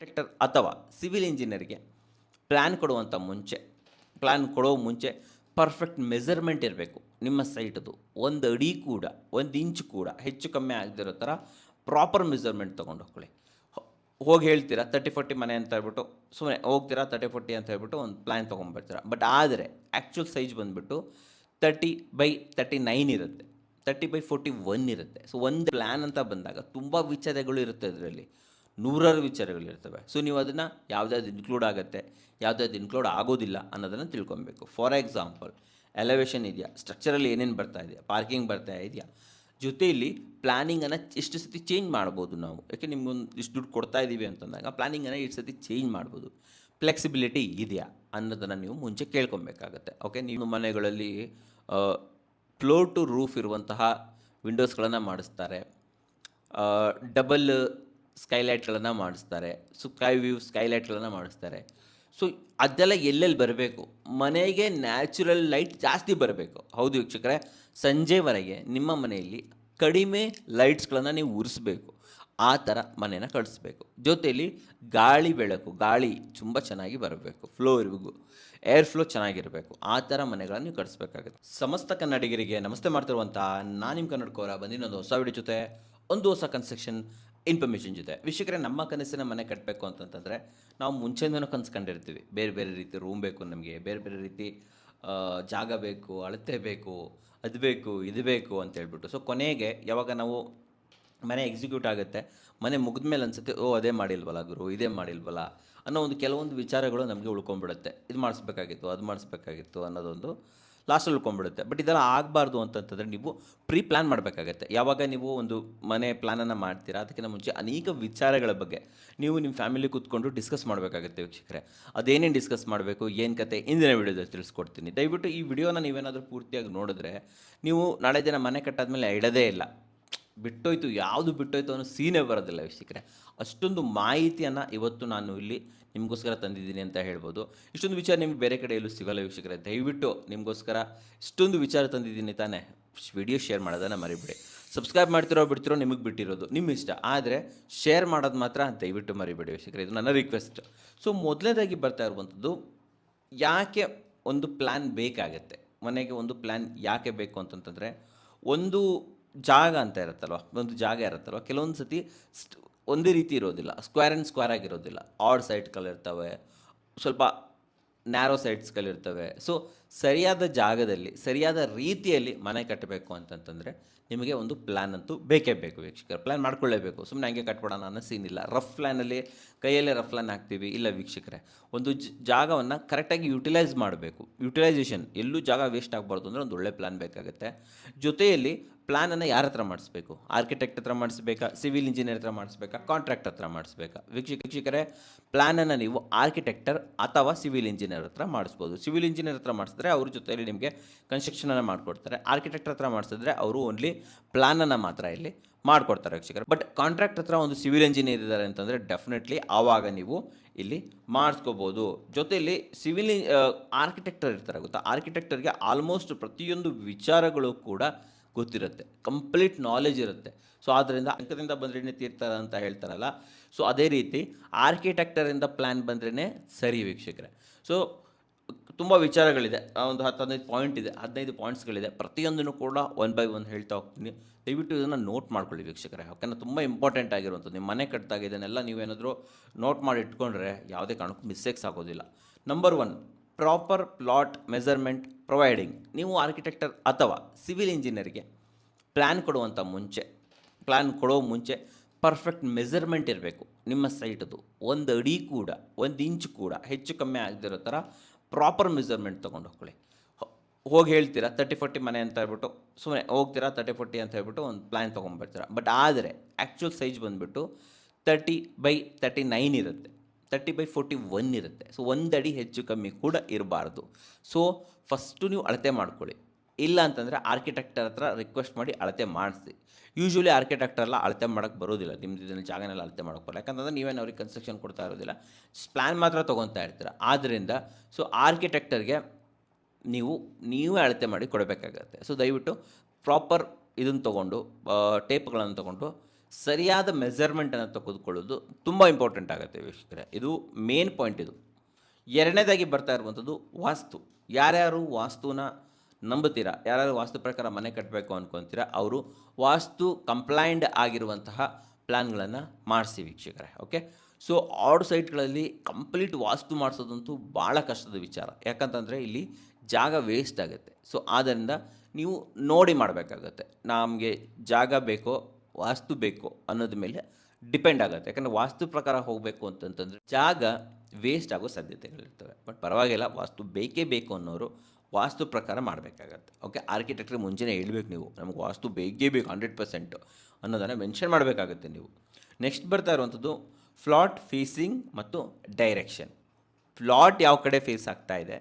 Architecture ಅಥವಾ civil ಇಂಜಿನಿಯರ್ಗೆ plan ಕೊಡೋ ಮುಂಚೆ ಪರ್ಫೆಕ್ಟ್ ಮೆಜರ್ಮೆಂಟ್ ಇರಬೇಕು. ನಿಮ್ಮ ಸೈಟದು 1 ಅಡಿ ಕೂಡ 1 ಇಂಚ್ ಕೂಡ ಹೆಚ್ಚು ಕಮ್ಮಿ ಆಗದಿರೋ ಥರ ಪ್ರಾಪರ್ ಮೆಜರ್ಮೆಂಟ್ ತೊಗೊಂಡು ಹೋಗ್ಕೊಳ್ಳಿ. ಹೋಗಿ ಹೇಳ್ತೀರಾ 30-40 ಮನೆ ಅಂತ ಹೇಳ್ಬಿಟ್ಟು ಸುಮ್ಮನೆ ಹೋಗ್ತೀರಾ 30-40 ಅಂತ ಹೇಳ್ಬಿಟ್ಟು ಒಂದು ಪ್ಲ್ಯಾನ್ ತೊಗೊಂಡ್ಬರ್ತೀರಾ. ಬಟ್ ಆದರೆ ಆ್ಯಕ್ಚುಲ್ ಸೈಜ್ ಬಂದುಬಿಟ್ಟು 30/39 ಇರುತ್ತೆ, 30/41 ಇರುತ್ತೆ. ಸೊ ಒಂದು ಪ್ಲ್ಯಾನ್ ಅಂತ ಬಂದಾಗ ತುಂಬ ವಿಚಾರಗಳು ಇರುತ್ತೆ, ಅದರಲ್ಲಿ ನೂರಾರು ವಿಚಾರಗಳಿರ್ತವೆ. ಸೊ ನೀವು ಅದನ್ನು ಯಾವುದಾದ್ರು ಇನ್ಕ್ಲೂಡ್ ಆಗುತ್ತೆ, ಯಾವುದಾದ್ರು ಇನ್ಕ್ಲೂಡ್ ಆಗೋದಿಲ್ಲ ಅನ್ನೋದನ್ನು ತಿಳ್ಕೊಬೇಕು. ಫಾರ್ ಎಕ್ಸಾಂಪಲ್, ಎಲಿವೇಷನ್ ಇದೆಯಾ, ಸ್ಟ್ರಕ್ಚರಲ್ಲಿ ಏನೇನು ಬರ್ತಾ ಇದೆಯಾ, ಪಾರ್ಕಿಂಗ್ ಬರ್ತಾ ಇದೆಯಾ, ಜೊತೆಯಲ್ಲಿ ಪ್ಲ್ಯಾನಿಂಗನ್ನು ಎಷ್ಟು ಸತಿ ಚೇಂಜ್ ಮಾಡ್ಬೋದು ನಾವು. ಯಾಕೆ ನಿಮ್ಗೊಂದು ಇಷ್ಟು ದುಡ್ಡು ಕೊಡ್ತಾ ಇದ್ದೀವಿ ಅಂತಂದಾಗ ಪ್ಲ್ಯಾನಿಂಗನ್ನು ಇಷ್ಟು ಸತಿ ಚೇಂಜ್ ಮಾಡ್ಬೋದು. ಫ್ಲೆಕ್ಸಿಬಿಲಿಟಿ ಇದೆಯಾ ಅನ್ನೋದನ್ನು ನೀವು ಮುಂಚೆ ಕೇಳ್ಕೊಬೇಕಾಗತ್ತೆ. ಓಕೆ, ನೀವು ಮನೆಗಳಲ್ಲಿ ಫ್ಲೋರ್ ಟು ರೂಫ್ ಇರುವಂತಹ ವಿಂಡೋಸ್ಗಳನ್ನು ಮಾಡಿಸ್ತಾರೆ, ಡಬಲ್ ಸ್ಕೈಲೈಟ್ಗಳನ್ನು ಮಾಡಿಸ್ತಾರೆ, ಸ್ಕೈ ವ್ಯೂ ಸ್ಕೈಲೈಟ್ಗಳನ್ನು ಮಾಡಿಸ್ತಾರೆ. ಸೊ ಅದೆಲ್ಲ ಎಲ್ಲೆಲ್ಲಿ ಬರಬೇಕು, ಮನೆಗೆ ನ್ಯಾಚುರಲ್ ಲೈಟ್ ಜಾಸ್ತಿ ಬರಬೇಕು. ಹೌದು ವೀಕ್ಷಕರೇ, ಸಂಜೆವರೆಗೆ ನಿಮ್ಮ ಮನೆಯಲ್ಲಿ ಕಡಿಮೆ ಲೈಟ್ಸ್ಗಳನ್ನು ನೀವು ಉರಿಸ್ಬೇಕು. ಆ ಥರ ಮನೇನ ಕಳಿಸ್ಬೇಕು. ಜೊತೆಯಲ್ಲಿ ಗಾಳಿ ತುಂಬ ಚೆನ್ನಾಗಿ ಬರಬೇಕು, ಏರ್ ಫ್ಲೋ ಚೆನ್ನಾಗಿರಬೇಕು. ಆ ಥರ ಮನೆಗಳನ್ನು ನೀವು ಕಳಿಸ್ಬೇಕಾಗುತ್ತೆ. ಸಮಸ್ತ ಕನ್ನಡಿಗರಿಗೆ ನಮಸ್ತೆ ಮಾಡ್ತಿರುವಂಥ ನಾನು ನಿಮ್ಮ ಕನ್ನಡಕೋರ ಬಂದಿನೊಂದು ಹೊಸ ವಿಡಿಯೋ ಜೊತೆ, ಒಂದು ಹೊಸ ಕನ್ಸ್ಟ್ರಕ್ಷನ್ ಇನ್ಫಾರ್ಮೇಷನ್ ಜೊತೆ. ವೀಕ್ಷಕರೇ, ನಮ್ಮ ಕನಸಿನ ಮನೆ ಕಟ್ಟಬೇಕು ಅಂತಂತಂದರೆ ನಾವು ಮುಂಚೆಯಿಂದನೂ ಕನಸು ಕಂಡಿರ್ತೀವಿ. ಬೇರೆ ಬೇರೆ ರೀತಿ ರೂಮ್ ಬೇಕು ನಮಗೆ, ಬೇರೆ ಬೇರೆ ರೀತಿ ಜಾಗ ಬೇಕು, ಅಳತೆ ಬೇಕು, ಅದು ಬೇಕು, ಇದು ಬೇಕು ಅಂತ ಹೇಳ್ಬಿಟ್ಟು. ಸೊ ಕೊನೆಗೆ ಯಾವಾಗ ನಾವು ಮನೆ ಎಕ್ಸಿಕ್ಯೂಟ್ ಆಗುತ್ತೆ, ಮನೆ ಮುಗಿದ ಮೇಲೆ ಅನಿಸುತ್ತೆ, ಅದೇ ಮಾಡಿಲ್ವಲ್ಲ ಗುರು, ಇದೇ ಮಾಡಿಲ್ವಲ್ಲ ಅನ್ನೋ ಕೆಲವೊಂದು ವಿಚಾರಗಳು ನಮಗೆ ಉಳ್ಕೊಂಡ್ಬಿಡುತ್ತೆ. ಇದು ಮಾಡಿಸ್ಬೇಕಾಗಿತ್ತು, ಅದು ಮಾಡಿಸ್ಬೇಕಾಗಿತ್ತು ಅನ್ನೋದೊಂದು ಲಾಸ್ಟಲ್ಲಿ ಉಳ್ಕೊಂಡ್ಬಿಡುತ್ತೆ. ಬಟ್ ಇದೆಲ್ಲ ಆಗಬಾರ್ದು ಅಂತಂತಂದರೆ ನೀವು ಪ್ಲಾನ್ ಮಾಡಬೇಕಾಗತ್ತೆ. ಯಾವಾಗ ನೀವು ಒಂದು ಮನೆ ಪ್ಲ್ಯಾನನ್ನು ಮಾಡ್ತೀರಾ, ಅದಕ್ಕಿಂತ ಮುಂಚೆ ಅನೇಕ ವಿಚಾರಗಳ ಬಗ್ಗೆ ನೀವು ನಿಮ್ಮ ಫ್ಯಾಮಿಲಿ ಕೂತ್ಕೊಂಡು ಡಿಸ್ಕಸ್ ಮಾಡಬೇಕಾಗುತ್ತೆ ವೀಕ್ಷಕರೇ. ಅದೇನೇನು ಡಿಸ್ಕಸ್ ಮಾಡಬೇಕು, ಏನು ಕತೆ, ಇಂದಿನ ವೀಡಿಯೋದಲ್ಲಿ ತಿಳಿಸ್ಕೊಡ್ತೀನಿ. ದಯವಿಟ್ಟು ಈ ವಿಡಿಯೋನ ನೀವೇನಾದರೂ ಪೂರ್ತಿಯಾಗಿ ನೋಡಿದ್ರೆ ನೀವು ನಾಳೆ ದಿನ ಮನೆ ಕಟ್ಟಾದ್ಮೇಲೆ ಇಡೋದೇ ಇಲ್ಲ, ಯಾವುದು ಬಿಟ್ಟೋಯ್ತು ಅನ್ನೋ ಸೀನೇ ಬರೋದಿಲ್ಲ ವೀಕ್ಷಕರೇ. ಅಷ್ಟೊಂದು ಮಾಹಿತಿಯನ್ನು ಇವತ್ತು ನಾನು ಇಲ್ಲಿ ನಿಮಗೋಸ್ಕರ ತಂದಿದ್ದೀನಿ ಅಂತ ಹೇಳ್ಬೋದು. ಇಷ್ಟೊಂದು ವಿಚಾರ ನಿಮ್ಗೆ ಬೇರೆ ಕಡೆ ಎಲ್ಲೂ ಸಿಗೋಲ್ಲ ವೀಕ್ಷಕರೇ. ದಯವಿಟ್ಟು ನಿಮಗೋಸ್ಕರ ಇಷ್ಟೊಂದು ವಿಚಾರ ತಂದಿದ್ದೀನಿ ತಾನೇ, ವಿಡಿಯೋ ಶೇರ್ ಮಾಡೋದನ್ನು ಮರಿಬೇಡಿ. ಸಬ್ಸ್ಕ್ರೈಬ್ ಮಾಡ್ತಿರೋ ಬಿಡ್ತಿರೋ ನಿಮಗೆ ಬಿಟ್ಟಿರೋದು, ನಿಮ್ಮ ಇಷ್ಟ. ಆದರೆ ಶೇರ್ ಮಾಡೋದು ಮಾತ್ರ ದಯವಿಟ್ಟು ಮರಿಬೇಡಿ ವೀಕ್ಷಕರೇ, ಇದು ನನ್ನ ರಿಕ್ವೆಸ್ಟ್. ಸೊ ಮೊದಲನೇದಾಗಿ ಬರ್ತಾ ಇರುವಂಥದ್ದು, ಯಾಕೆ ಒಂದು ಪ್ಲ್ಯಾನ್ ಬೇಕಾಗತ್ತೆ, ಮನೆಗೆ ಒಂದು ಪ್ಲ್ಯಾನ್ ಯಾಕೆ ಬೇಕು ಅಂತಂತಂದರೆ, ಒಂದು ಜಾಗ ಅಂತ ಇರುತ್ತಲ್ವ, ಒಂದು ಜಾಗ ಇರುತ್ತಲ್ವ, ಕೆಲವೊಂದು ಸತಿ ಒಂದೇ ರೀತಿ ಇರೋದಿಲ್ಲ, ಸ್ಕ್ವೇರ್ ಆಗಿರೋದಿಲ್ಲ. ಆಡ್ ಸೈಟ್ಗಳಿರ್ತವೆ, ಸ್ವಲ್ಪ ನ್ಯಾರೋ ಸೈಟ್ಸ್ಗಳಿರ್ತವೆ. ಸೊ ಸರಿಯಾದ ಜಾಗದಲ್ಲಿ ಸರಿಯಾದ ರೀತಿಯಲ್ಲಿ ಮನೆ ಕಟ್ಟಬೇಕು ಅಂತಂತಂದರೆ ನಿಮಗೆ ಒಂದು ಪ್ಲ್ಯಾನ್ ಅಂತೂ ಬೇಕೇ ಬೇಕು ವೀಕ್ಷಕರು. ಪ್ಲ್ಯಾನ್ ಮಾಡ್ಕೊಳ್ಳೇಬೇಕು. ಸುಮ್ಮನೆ ಹಂಗೆ ಕಟ್ಬಿಡೋಣ ಅನ್ನೋ ಸೀನ್ ಇಲ್ಲ. ರಫ್ ಪ್ಲ್ಯಾನಲ್ಲಿ ಕೈಯಲ್ಲೇ ರಫ್ ಪ್ಲ್ಯಾನ್ ಹಾಕ್ತೀವಿ, ಇಲ್ಲ ವೀಕ್ಷಕರೇ. ಒಂದು ಜಾಗವನ್ನು ಕರೆಕ್ಟಾಗಿ ಯುಟಿಲೈಸ್ ಮಾಡಬೇಕು. ಯುಟಿಲೈಸೇಷನ್, ಎಲ್ಲೂ ಜಾಗ ವೇಸ್ಟ್ ಆಗಬಾರ್ದು ಅಂದರೆ ಒಂದು ಒಳ್ಳೆ ಪ್ಲ್ಯಾನ್ ಬೇಕಾಗುತ್ತೆ. ಜೊತೆಯಲ್ಲಿ ಪ್ಲ್ಯಾನನ್ನು ಯಾರ ಹತ್ರ ಮಾಡಿಸ್ಬೇಕು, ಆರ್ಕಿಟೆಕ್ಟ್ ಹತ್ರ ಮಾಡಿಸ್ಬೇಕಾ, ಸಿವಿಲ್ ಇಂಜಿನಿಯರ್ ಹತ್ರ ಮಾಡಿಸ್ಬೇಕಾ, ಕಾಂಟ್ರಾಕ್ಟ್ ಹತ್ರ ಮಾಡಿಸ್ಬೇಕಾ. ವೀಕ್ಷಕರೇ, ಪ್ಲ್ಯಾನನ್ನು ನೀವು ಆರ್ಕಿಟೆಕ್ಟರ್ ಅಥವಾ ಸಿವಿಲ್ ಇಂಜಿನಿಯರ್ ಹತ್ರ ಮಾಡಿಸ್ಬೋದು. ಸಿವಿಲ್ ಇಂಜಿನಿಯರ್ ಹತ್ರ ಮಾಡಿಸಿದ್ರೆ ಅವ್ರ ಜೊತೆಯಲ್ಲಿ ನಿಮಗೆ ಕನ್ಸ್ಟ್ರಕ್ಷನನ್ನು ಮಾಡಿಕೊಡ್ತಾರೆ. ಆರ್ಕಿಟೆಕ್ಟ್ ಹತ್ರ ಮಾಡಿಸಿದ್ರೆ ಅವರು ಓನ್ಲಿ ಪ್ಲ್ಯಾನನ್ನು ಮಾತ್ರ ಇಲ್ಲಿ ಮಾಡಿಕೊಡ್ತಾರೆ ವೀಕ್ಷಕರು. ಬಟ್ ಕಾಂಟ್ರಾಕ್ಟ್ ಹತ್ರ ಒಂದು ಸಿವಿಲ್ ಇಂಜಿನಿಯರ್ ಇದ್ದಾರೆ ಅಂತಂದರೆ ಡೆಫಿನೆಟ್ಲಿ ಆವಾಗ ನೀವು ಇಲ್ಲಿ ಮಾಡಿಸ್ಕೋಬೋದು. ಜೊತೆಯಲ್ಲಿ ಆರ್ಕಿಟೆಕ್ಟರ್ ಇರ್ತಾರೆ ಗೊತ್ತಾ, ಆರ್ಕಿಟೆಕ್ಟರ್ಗೆ ಆಲ್ಮೋಸ್ಟ್ ಪ್ರತಿಯೊಂದು ವಿಚಾರಗಳು ಕೂಡ ಗೊತ್ತಿರುತ್ತೆ, ಕಂಪ್ಲೀಟ್ ನಾಲೆಜ್ ಇರುತ್ತೆ. ಸೊ ಆದ್ದರಿಂದ ಅಂಕದಿಂದ ಬಂದ್ರೇ ತೀರ್ತಾರೆ ಅಂತ ಹೇಳ್ತಾರಲ್ಲ, ಸೊ ಅದೇ ರೀತಿ ಆರ್ಕಿಟೆಕ್ಟರಿಂದ ಪ್ಲ್ಯಾನ್ ಬಂದ್ರೇ ಸರಿ ವೀಕ್ಷಕರೇ. ಸೊ ತುಂಬ ವಿಚಾರಗಳಿದೆ, ಒಂದು 10-15 ಪಾಯಿಂಟ್ ಇದೆ, 15 ಪಾಯಿಂಟ್ಸ್ಗಳಿದೆ. ಪ್ರತಿಯೊಂದನ್ನು ಕೂಡ 1 by 1 ಹೇಳ್ತಾ ಹೋಗ್ತೀನಿ. ದಯವಿಟ್ಟು ಇದನ್ನು ನೋಟ್ ಮಾಡ್ಕೊಳ್ಳಿ ವೀಕ್ಷಕರೇ, ಯಾಕಂದರೆ ತುಂಬ ಇಂಪಾರ್ಟೆಂಟ್ ಆಗಿರುವಂಥದ್ದು. ನಿಮ್ಮ ಮನೆ ಕಟ್ಟಿದಾಗ ಇದನ್ನೆಲ್ಲ ನೀವೇನಾದರೂ ನೋಟ್ ಮಾಡಿ ಇಟ್ಕೊಂಡ್ರೆ ಯಾವುದೇ ಕಾರಣಕ್ಕೂ ಮಿಸ್ಟೇಕ್ಸ್ ಆಗೋದಿಲ್ಲ. Number 1, proper plot measurement providing. ನೀವು ಆರ್ಕಿಟೆಕ್ಟರ್ ಅಥವಾ ಸಿವಿಲ್ ಇಂಜಿನಿಯರ್ಗೆ ಪ್ಲ್ಯಾನ್ ಕೊಡೋ ಮುಂಚೆ ಪರ್ಫೆಕ್ಟ್ ಮೆಜರ್ಮೆಂಟ್ ಇರಬೇಕು. ನಿಮ್ಮ ಸೈಟದು 1 ಅಡಿ ಕೂಡ 1 ಇಂಚ್ ಕೂಡ ಹೆಚ್ಚು ಕಮ್ಮಿ ಆಗದಿರೋ ಥರ ಪ್ರಾಪರ್ ಮೆಜರ್ಮೆಂಟ್ ತೊಗೊಂಡು ಹೋಗ್ಕೊಳ್ಳಿ. ಹೋಗಿ ಹೇಳ್ತೀರಾ 30-40 ಮನೆ ಅಂತ ಹೇಳ್ಬಿಟ್ಟು ಸುಮ್ಮನೆ ಹೋಗ್ತೀರಾ 30-40 ಅಂತ ಹೇಳ್ಬಿಟ್ಟು ಒಂದು ಪ್ಲ್ಯಾನ್ ತೊಗೊಂಡ್ಬರ್ತೀರಾ. ಬಟ್ ಆದರೆ ಆ್ಯಕ್ಚುಲ್ ಸೈಜ್ ಬಂದುಬಿಟ್ಟು 30/39 ಇರುತ್ತೆ, 30/41 ಇರುತ್ತೆ. ಸೊ 1 ಅಡಿ ಹೆಚ್ಚು ಕಮ್ಮಿ ಕೂಡ ಇರಬಾರ್ದು. ಸೊ ಫಸ್ಟು ನೀವು ಅಳತೆ ಮಾಡ್ಕೊಳ್ಳಿ. ಇಲ್ಲ ಅಂತಂದರೆ ಆರ್ಕಿಟೆಕ್ಟರ್ ಹತ್ರ ರಿಕ್ವೆಸ್ಟ್ ಮಾಡಿ ಅಳತೆ ಮಾಡಿಸಿ. ಯೂಶ್ವಲಿ ಆರ್ಕಿಟೆಕ್ಟರೆಲ್ಲ ಅಳತೆ ಮಾಡೋಕ್ಕೆ ಬರೋದಿಲ್ಲ, ನಿಮ್ಮದು ಇದನ್ನು ಜಾಗನೆಲ್ಲ ಅಳತೆ ಮಾಡೋಕ್ಕೆ ಬರೋಲ್ಲ. ಯಾಕಂತಂದರೆ ನೀವೇನು ಅವ್ರಿಗೆ ಕನ್ಸ್ಟ್ರಕ್ಷನ್ ಕೊಡ್ತಾ ಇರೋದಿಲ್ಲ, ಪ್ಲ್ಯಾನ್ ಮಾತ್ರ ತೊಗೊತಾ ಇರ್ತೀರ. ಆದ್ದರಿಂದ ಸೊ ಆರ್ಕಿಟೆಕ್ಟರ್ಗೆ ನೀವೇ ಅಳತೆ ಮಾಡಿ ಕೊಡಬೇಕಾಗತ್ತೆ. ಸೊ ದಯವಿಟ್ಟು ಪ್ರಾಪರ್ ಇದನ್ನು ತೊಗೊಂಡು, ಟೇಪ್ಗಳನ್ನು ತೊಗೊಂಡು ಸರಿಯಾದ ಮೆಜರ್ಮೆಂಟನ್ನು ತೆಗೆದುಕೊಳ್ಳೋದು ತುಂಬ ಇಂಪಾರ್ಟೆಂಟ್ ಆಗುತ್ತೆ ವೀಕ್ಷಕರೇ. ಇದು ಮೇನ್ ಪಾಯಿಂಟ್ ಇದು. ಎರಡನೇದಾಗಿ ಬರ್ತಾ ಇರುವಂಥದ್ದು ವಾಸ್ತು. ಯಾರ್ಯಾರು ವಾಸ್ತುನ ನಂಬುತ್ತೀರಾ, ಯಾರ್ಯಾರು ವಾಸ್ತು ಪ್ರಕಾರ ಮನೆ ಕಟ್ಟಬೇಕು ಅಂದ್ಕೊತೀರಾ, ಅವರು ವಾಸ್ತು ಕಂಪ್ಲೈಂಡ್ ಆಗಿರುವಂತಹ ಪ್ಲ್ಯಾನ್ಗಳನ್ನು ಮಾಡಿಸಿ ವೀಕ್ಷಕರೇ. ಓಕೆ, ಸೊ ಔಟ್ ಸೈಟ್ಗಳಲ್ಲಿ ಕಂಪ್ಲೀಟ್ ವಾಸ್ತು ಮಾಡಿಸೋದಂತೂ ಭಾಳ ಕಷ್ಟದ ವಿಚಾರ. ಯಾಕಂತಂದರೆ ಇಲ್ಲಿ ಜಾಗ ವೇಸ್ಟ್ ಆಗುತ್ತೆ. ಸೊ ಆದ್ದರಿಂದ ನೀವು ನೋಡಿ ಮಾಡಬೇಕಾಗತ್ತೆ. ನಮಗೆ ಜಾಗ ಬೇಕೋ ವಾಸ್ತು ಬೇಕೋ ಅನ್ನೋದ ಮೇಲೆ ಡಿಪೆಂಡ್ ಆಗುತ್ತೆ. ಯಾಕಂದರೆ ವಾಸ್ತು ಪ್ರಕಾರ ಹೋಗಬೇಕು ಅಂತಂತಂದರೆ ಜಾಗ ವೇಸ್ಟ್ ಆಗೋ ಸಾಧ್ಯತೆಗಳಿರ್ತವೆ. ಬಟ್ ಪರವಾಗಿಲ್ಲ, ವಾಸ್ತು ಬೇಕೇ ಬೇಕು ಅನ್ನೋರು ವಾಸ್ತು ಪ್ರಕಾರ ಮಾಡಬೇಕಾಗತ್ತೆ. ಓಕೆ, ಆರ್ಕಿಟೆಕ್ಟ್ರಿಗೆ ಮುಂಚೆನೇ ಹೇಳ್ಬೇಕು ನೀವು, ನಮಗೆ ವಾಸ್ತು ಬೇಕೇ ಬೇಕು 100% ಅನ್ನೋದನ್ನು ಮೆನ್ಷನ್ ಮಾಡಬೇಕಾಗುತ್ತೆ ನೀವು. ನೆಕ್ಸ್ಟ್ ಬರ್ತಾ ಇರುವಂಥದ್ದು ಫ್ಲಾಟ್ ಫೇಸಿಂಗ್ ಮತ್ತು ಡೈರೆಕ್ಷನ್. ಪ್ಲಾಟ್ ಯಾವ ಕಡೆ ಫೇಸ್ ಆಗ್ತಾ ಇದೆ,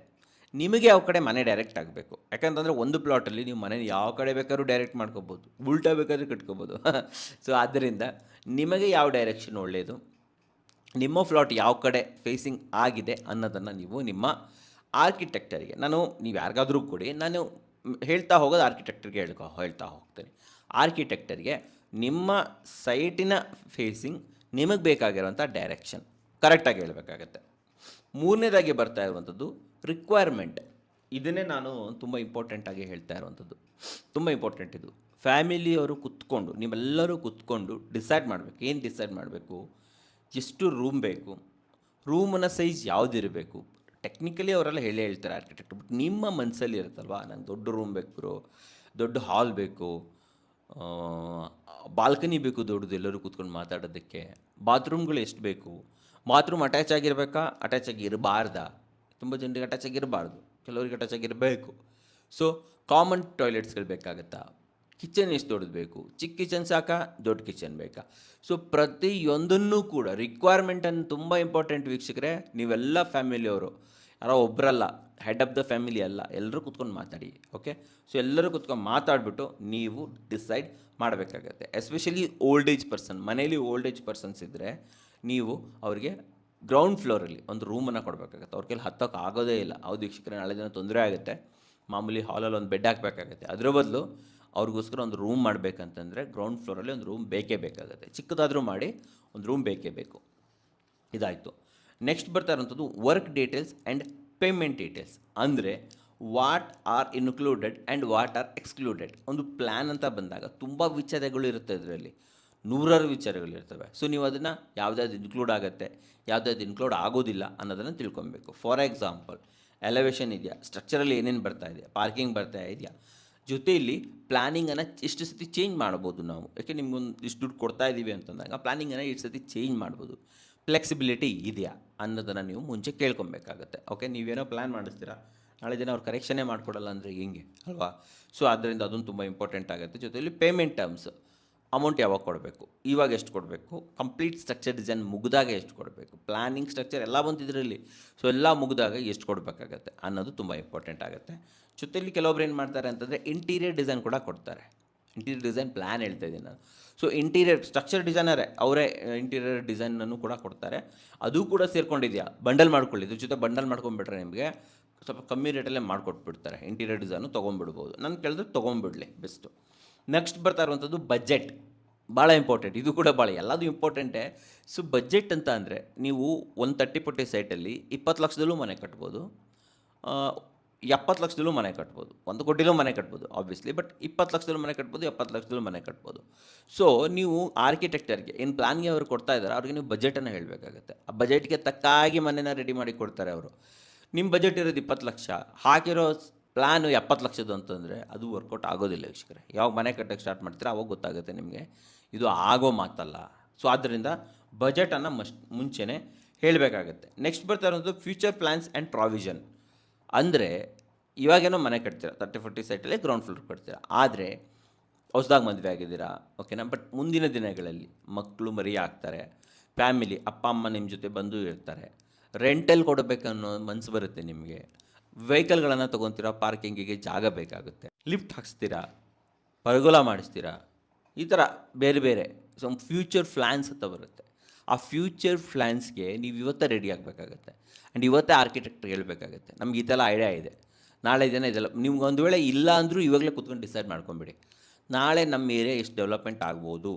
ನಿಮಗೆ ಯಾವ ಕಡೆ ಮನೆ ಡೈರೆಕ್ಟ್ ಆಗಬೇಕು. ಯಾಕಂತಂದರೆ ಒಂದು ಪ್ಲಾಟಲ್ಲಿ ನೀವು ಮನೆ ಯಾವ ಕಡೆ ಬೇಕಾದ್ರೂ ಡೈರೆಕ್ಟ್ ಮಾಡ್ಕೋಬೋದು, ಉಲ್ಟಾ ಬೇಕಾದ್ರೂ ಕಟ್ಕೋಬೋದು. ಸೊ ಆದ್ದರಿಂದ ನಿಮಗೆ ಯಾವ ಡೈರೆಕ್ಷನ್ ಒಳ್ಳೆಯದು, ನಿಮ್ಮ ಫ್ಲಾಟ್ ಯಾವ ಕಡೆ ಫೇಸಿಂಗ್ ಆಗಿದೆ ಅನ್ನೋದನ್ನು ನೀವು ನಿಮ್ಮ ಆರ್ಕಿಟೆಕ್ಟರಿಗೆ, ನೀವು ಯಾರಿಗಾದರೂ ಕೊಡಿ, ನಾನು ಹೇಳ್ತಾ ಹೋಗೋದು ಆರ್ಕಿಟೆಕ್ಟರ್ಗೆ ಹೇಳ್ತಾ ಹೋಗ್ತೇನೆ. ಆರ್ಕಿಟೆಕ್ಟರ್ಗೆ ನಿಮ್ಮ ಸೈಟಿನ ಫೇಸಿಂಗ್ ನಿಮಗೆ ಬೇಕಾಗಿರೋಂಥ ಡೈರೆಕ್ಷನ್ ಕರೆಕ್ಟಾಗಿ ಹೇಳಬೇಕಾಗತ್ತೆ. ಮೂರನೇದಾಗಿ ಬರ್ತಾ ಇರುವಂಥದ್ದು ರಿಕ್ವೈರ್ಮೆಂಟ್. ಇದನ್ನೇ ನಾನು ತುಂಬ ಇಂಪಾರ್ಟೆಂಟಾಗಿ ಹೇಳ್ತಾ ಇರುವಂಥದ್ದು, ತುಂಬ ಇಂಪಾರ್ಟೆಂಟ್ ಇದು. ಫ್ಯಾಮಿಲಿಯವರು ಕುತ್ಕೊಂಡು, ನೀವೆಲ್ಲರೂ ಕುತ್ಕೊಂಡು ಡಿಸೈಡ್ ಮಾಡಬೇಕು. ಏನು ಡಿಸೈಡ್ ಮಾಡಬೇಕು, ಎಷ್ಟು ರೂಮ್ ಬೇಕು, ರೂಮನ ಸೈಜ್ ಯಾವುದಿರಬೇಕು. ಟೆಕ್ನಿಕಲಿ ಅವರೆಲ್ಲ ಹೇಳ್ತಾರೆ ಆರ್ಕಿಟೆಕ್ಟ್, ಬಟ್ ನಿಮ್ಮ ಮನಸ್ಸಲ್ಲಿ ಇರುತ್ತಲ್ವ, ನಂಗೆ ದೊಡ್ಡ ರೂಮ್ ಬೇಕು, ದೊಡ್ಡ ಹಾಲ್ ಬೇಕು, ಬಾಲ್ಕನಿ ಬೇಕು ದೊಡ್ಡದು ಎಲ್ಲರೂ ಕೂತ್ಕೊಂಡು ಮಾತಾಡೋದಕ್ಕೆ, ಬಾತ್ರೂಮ್ಗಳು ಎಷ್ಟು ಬೇಕು, ಬಾತ್ರೂಮ್ ಅಟ್ಯಾಚ್ ಆಗಿರಬೇಕಾ, ಅಟ್ಯಾಚ್ ಆಗಿರಬಾರ್ದಾ. ತುಂಬ ಜನರಿಗೆ ಅಟ್ಯಾಚ್ ಆಗಿರಬಾರ್ದು, ಕೆಲವರಿಗೆ ಅಟ್ಯಾಚ್ ಆಗಿರಬೇಕು. ಸೊ ಕಾಮನ್ ಟಾಯ್ಲೆಟ್ಸ್ಗಳು ಬೇಕಾಗುತ್ತಾ, ಕಿಚನ್ ಎಷ್ಟು ದೊಡ್ಡದು ಬೇಕು, ಚಿಕ್ಕ ಕಿಚನ್ ಸಾಕಾ, ದೊಡ್ಡ ಕಿಚನ್ ಬೇಕಾ. ಸೊ ಪ್ರತಿಯೊಂದನ್ನು ಕೂಡ ರಿಕ್ವೈರ್ಮೆಂಟನ್ನು ತುಂಬ ಇಂಪಾರ್ಟೆಂಟ್ ವೀಕ್ಷಕರೇ. ನೀವೆಲ್ಲ ಫ್ಯಾಮಿಲಿಯವರು, ಯಾರೋ ಒಬ್ಬರಲ್ಲ, ಹೆಡ್ ಆಫ್ ದ ಫ್ಯಾಮಿಲಿ ಅಲ್ಲ, ಎಲ್ಲರೂ ಕೂತ್ಕೊಂಡು ಮಾತಾಡಿ. ಓಕೆ, ಸೊ ಎಲ್ಲರೂ ಕೂತ್ಕೊಂಡು ಮಾತಾಡಿಬಿಟ್ಟು ನೀವು ಡಿಸೈಡ್ ಮಾಡಬೇಕಾಗತ್ತೆ. ಎಸ್ಪೆಷಲಿ ಓಲ್ಡ್ ಏಜ್ ಪರ್ಸನ್, ಮನೇಲಿ ಓಲ್ಡ್ ಏಜ್ ಪರ್ಸನ್ಸ್ ಇದ್ದರೆ ನೀವು ಅವರಿಗೆ ಗ್ರೌಂಡ್ ಫ್ಲೋರಲ್ಲಿ ಒಂದು ರೂಮನ್ನು ಕೊಡಬೇಕಾಗತ್ತೆ. ಅವ್ರ ಕೈಲಿ ಹತ್ತೋಕೆ ಆಗೋದೇ ಇಲ್ಲ. ಹೌದು ವೀಕ್ಷಕರೇ, ನಾಳೆ ದಿನ ತೊಂದರೆ ಆಗುತ್ತೆ. ಮಾಮೂಲಿ ಹಾಲಲ್ಲಿ ಒಂದು ಬೆಡ್ ಹಾಕಬೇಕಾಗತ್ತೆ. ಅದರ ಬದಲು ಅವ್ರಿಗೋಸ್ಕರ ಒಂದು ರೂಮ್ ಮಾಡಬೇಕಂತಂದರೆ ಗ್ರೌಂಡ್ ಫ್ಲೋರಲ್ಲಿ ಒಂದು ರೂಮ್ ಬೇಕೇ ಬೇಕಾಗುತ್ತೆ. ಚಿಕ್ಕದಾದರೂ ಮಾಡಿ ಒಂದು ರೂಮ್ ಬೇಕೇ ಬೇಕು. ಇದಾಯಿತು. ನೆಕ್ಸ್ಟ್ ಬರ್ತಾ ಇರೋಂಥದ್ದು work details and payment details. ಅಂದರೆ what are included and what are excluded. ಒಂದು ಪ್ಲ್ಯಾನ್ ಅಂತ ಬಂದಾಗ ತುಂಬ ವಿಚಾರಗಳು ಇರುತ್ತೆ, ಇದರಲ್ಲಿ ನೂರಾರು ವಿಚಾರಗಳಿರ್ತವೆ. ಸೊ ನೀವು ಅದನ್ನು ಯಾವುದಾದ್ರು ಇನ್ಕ್ಲೂಡ್ ಆಗುತ್ತೆ, ಯಾವುದಾದ್ರು ಇನ್ಕ್ಲೂಡ್ ಆಗೋದಿಲ್ಲ ಅನ್ನೋದನ್ನು ತಿಳ್ಕೊಬೇಕು. ಫಾರ್ ಎಕ್ಸಾಂಪಲ್, ಎಲಿವೇಷನ್ ಇದೆಯಾ, ಸ್ಟ್ರಕ್ಚರಲ್ಲಿ ಏನೇನು ಬರ್ತಾ ಇದೆಯಾ, ಪಾರ್ಕಿಂಗ್ ಬರ್ತಾ ಇದೆಯಾ, ಜೊತೆಯಲ್ಲಿ ಪ್ಲ್ಯಾನಿಂಗನ್ನು ಇಷ್ಟು ಸತಿ ಚೇಂಜ್ ಮಾಡ್ಬೋದು ನಾವು. ಯಾಕೆ ನಿಮ್ಗೊಂದು ಇಷ್ಟು ದುಡ್ಡು ಕೊಡ್ತಾ ಇದ್ದೀವಿ ಅಂತಂದಾಗ ಪ್ಲ್ಯಾನಿಂಗನ್ನು ಇಷ್ಟು ಸತಿ ಚೇಂಜ್ ಮಾಡ್ಬೋದು. ಫ್ಲೆಕ್ಸಿಬಿಲಿಟಿ ಇದೆಯಾ ಅನ್ನೋದನ್ನು ನೀವು ಮುಂಚೆ ಕೇಳ್ಕೊಬೇಕಾಗತ್ತೆ. ಓಕೆ, ನೀವೇನೋ ಪ್ಲ್ಯಾನ್ ಮಾಡಿಸ್ತೀರಾ, ನಾಳೆ ದಿನ ಅವ್ರು ಕರೆಕ್ಷನ್ನೇ ಮಾಡಿಕೊಡಲ್ಲ ಅಂದರೆ ಹೆಂಗೆ ಅಲ್ವಾ. ಸೊ ಆದ್ದರಿಂದ ಅದೊಂದು ತುಂಬ ಇಂಪಾರ್ಟೆಂಟ್ ಆಗುತ್ತೆ. ಜೊತೆಯಲ್ಲಿ ಪೇಮೆಂಟ್ ಟರ್ಮ್ಸ್, ಅಮೌಂಟ್ ಯಾವಾಗ ಕೊಡಬೇಕು, ಇವಾಗ ಎಷ್ಟು ಕೊಡಬೇಕು, ಕಂಪ್ಲೀಟ್ ಸ್ಟ್ರಕ್ಚರ್ ಡಿಸೈನ್ ಮುಗಿದಾಗ ಎಷ್ಟು ಕೊಡಬೇಕು, ಪ್ಲ್ಯಾನಿಂಗ್ ಸ್ಟ್ರಕ್ಚರ್ ಎಲ್ಲ ಬಂತಿದ್ರಲ್ಲಿ. ಸೊ ಎಲ್ಲ ಮುಗಿದಾಗ ಎಷ್ಟು ಕೊಡಬೇಕಾಗತ್ತೆ ಅನ್ನೋದು ತುಂಬ ಇಂಪಾರ್ಟೆಂಟ್ ಆಗುತ್ತೆ. ಜೊತೆಯಲ್ಲಿ ಕೆಲವೊಬ್ರು ಏನು ಮಾಡ್ತಾರೆ ಅಂತಂದರೆ ಇಂಟೀರಿಯರ್ ಡಿಸೈನ್ ಕೂಡ ಕೊಡ್ತಾರೆ. ಇಂಟೀರಿಯರ್ ಡಿಸೈನ್ ಪ್ಲ್ಯಾನ್ ಹೇಳ್ತಾ ಇದ್ದೀನಿ ನಾನು. ಸೊ ಇಂಟೀರಿಯರ್ ಸ್ಟ್ರಕ್ಚರ್ ಡಿಸೈನರೇ ಅವರೇ ಇಂಟೀರಿಯರ್ ಡಿಸೈನನ್ನು ಕೂಡ ಕೊಡ್ತಾರೆ. ಅದು ಕೂಡ ಸೇರ್ಕೊಂಡಿದೆಯಾ, ಬಂಡಲ್ ಮಾಡ್ಕೊಳ್ಳಿ. ಇದ್ರ ಜೊತೆ ಬಂಡಲ್ ಮಾಡ್ಕೊಂಡ್ಬಿಟ್ರೆ ನಿಮಗೆ ಸ್ವಲ್ಪ ಕಮ್ಮಿ ರೇಟಲ್ಲೇ ಮಾಡಿಕೊಟ್ಬಿಡ್ತಾರೆ. Interior design ತೊಗೊಂಡ್ಬಿಡ್ಬೋದು. ನಾನು ಕೇಳಿದ್ರೆ ತೊಗೊಂಡ್ಬಿಡ್ಲಿ ಬೆಸ್ಟು. ನೆಕ್ಸ್ಟ್ ಬರ್ತಾ ಇರುವಂಥದ್ದು ಬಜೆಟ್. ಭಾಳ ಇಂಪಾರ್ಟೆಂಟ್, ಇದು ಕೂಡ ಭಾಳ, ಎಲ್ಲದೂ ಇಂಪಾರ್ಟೆಂಟೇ. ಸೊ ಬಜೆಟ್ ಅಂತ ಅಂದರೆ ನೀವು ಒಂದು 30 ಸೈಟಲ್ಲಿ 20 ಲಕ್ಷದಲ್ಲೂ ಮನೆ ಕಟ್ಬೋದು, 70 ಲಕ್ಷದಲ್ಲೂ ಮನೆ ಕಟ್ಬೋದು, 1 ಕೋಟಿಲೂ ಮನೆ ಕಟ್ಬೋದು ಆಬ್ವಿಯಸ್ಲಿ. ಬಟ್ 20 ಲಕ್ಷದಲ್ಲೂ ಮನೆ ಕಟ್ಬೋದು, 70 ಲಕ್ಷದಲ್ಲೂ ಮನೆ ಕಟ್ಬೋದು. ಸೊ ನೀವು ಆರ್ಕಿಟೆಕ್ಟರ್ಗೆ ಏನು ಪ್ಲ್ಯಾನ್ಗೆ ಅವ್ರು ಕೊಡ್ತಾ ಇದ್ದಾರೆ, ಅವ್ರಿಗೆ ನೀವು ಬಜೆಟನ್ನು ಹೇಳಬೇಕಾಗತ್ತೆ. ಆ ಬಜೆಟ್ಗೆ ತಕ್ಕಾಗಿ ಮನೆನ ರೆಡಿ ಮಾಡಿ ಕೊಡ್ತಾರೆ ಅವರು. ನಿಮ್ಮ ಬಜೆಟ್ ಇರೋದು 20 ಲಕ್ಷ, ಹಾಕಿರೋ ಪ್ಲ್ಯಾನು 70 ಲಕ್ಷದ್ದು ಅಂತಂದರೆ ಅದು ವರ್ಕೌಟ್ ಆಗೋದಿಲ್ಲ ವೀಕ್ಷಕರೇ. ಯಾವಾಗ ಮನೆ ಕಟ್ಟಕ್ಕೆ ಸ್ಟಾರ್ಟ್ ಮಾಡ್ತೀರಾ ಅವಾಗ ಗೊತ್ತಾಗುತ್ತೆ ನಿಮಗೆ ಇದು ಆಗೋ ಮಾತಲ್ಲ. ಸೊ ಆದ್ದರಿಂದ ಬಜೆಟನ್ನು ಮುಂಚೆನೇ ಹೇಳಬೇಕಾಗತ್ತೆ. ನೆಕ್ಸ್ಟ್ ಬರ್ತಾ ಇರೋದು ಫ್ಯೂಚರ್ ಪ್ಲ್ಯಾನ್ಸ್ ಆ್ಯಂಡ್ ಪ್ರಾವಿಷನ್. ಅಂದರೆ ಇವಾಗೇನೋ ಮನೆ ಕಟ್ತೀರಾ, 30-40 ಸೈಟಲ್ಲಿ ಗ್ರೌಂಡ್ ಫ್ಲೋರ್ ಕಟ್ತೀರಾ, ಆದರೆ ಹೊಸದಾಗಿ ಮದುವೆ ಆಗಿದ್ದೀರಾ, ಓಕೆನಾ. ಬಟ್ ಮುಂದಿನ ದಿನಗಳಲ್ಲಿ ಮಕ್ಕಳು ಮರಿ ಆಗ್ತಾರೆ, ಫ್ಯಾಮಿಲಿ ಅಪ್ಪ ಅಮ್ಮ ನಿಮ್ಮ ಜೊತೆ ಬಂದು ಇರ್ತಾರೆ, ರೆಂಟಲ್ ಕೊಡಬೇಕನ್ನೋ ಮನಸ್ಸು ಬರುತ್ತೆ ನಿಮಗೆ. ವೆಹಿಕಲ್ಗಳನ್ನು ತೊಗೊತೀರಾ, ಪಾರ್ಕಿಂಗಿಗೆ ಜಾಗ ಬೇಕಾಗುತ್ತೆ, ಲಿಫ್ಟ್ ಹಾಕ್ಸ್ತೀರಾ, ಪರ್ಗೋಲ ಮಾಡಿಸ್ತೀರಾ, ಈ ಥರ ಬೇರೆ ಬೇರೆ ಸಮ್ ಫ್ಯೂಚರ್ ಪ್ಲ್ಯಾನ್ಸ್ ಅಂತ ಬರುತ್ತೆ. ಆ ಫ್ಯೂಚರ್ ಪ್ಲ್ಯಾನ್ಸ್ಗೆ ನೀವು ಇವತ್ತೇ ರೆಡಿ ಆಗಬೇಕಾಗತ್ತೆ. ಆ್ಯಂಡ್ ಇವತ್ತೇ ಆರ್ಕಿಟೆಕ್ಟ್ರಿಗೆ ಹೇಳಬೇಕಾಗತ್ತೆ, ನಮ್ಗೆ ಇದೆಲ್ಲ ಐಡಿಯಾ ಇದೆ, ನಾಳೆ ದಿನ ಇದೆಲ್ಲ ನಿಮ್ಗೆ ಒಂದು ವೇಳೆ ಇಲ್ಲ ಅಂದರೂ ಇವಾಗಲೇ ಕೂತ್ಕೊಂಡು ಡಿಸೈಡ್ ಮಾಡ್ಕೊಂಬಿಡಿ, ನಾಳೆ ನಮ್ಮ ಏರಿಯಾ ಎಷ್ಟು ಡೆವಲಪ್ಮೆಂಟ್ ಆಗ್ಬೋದು,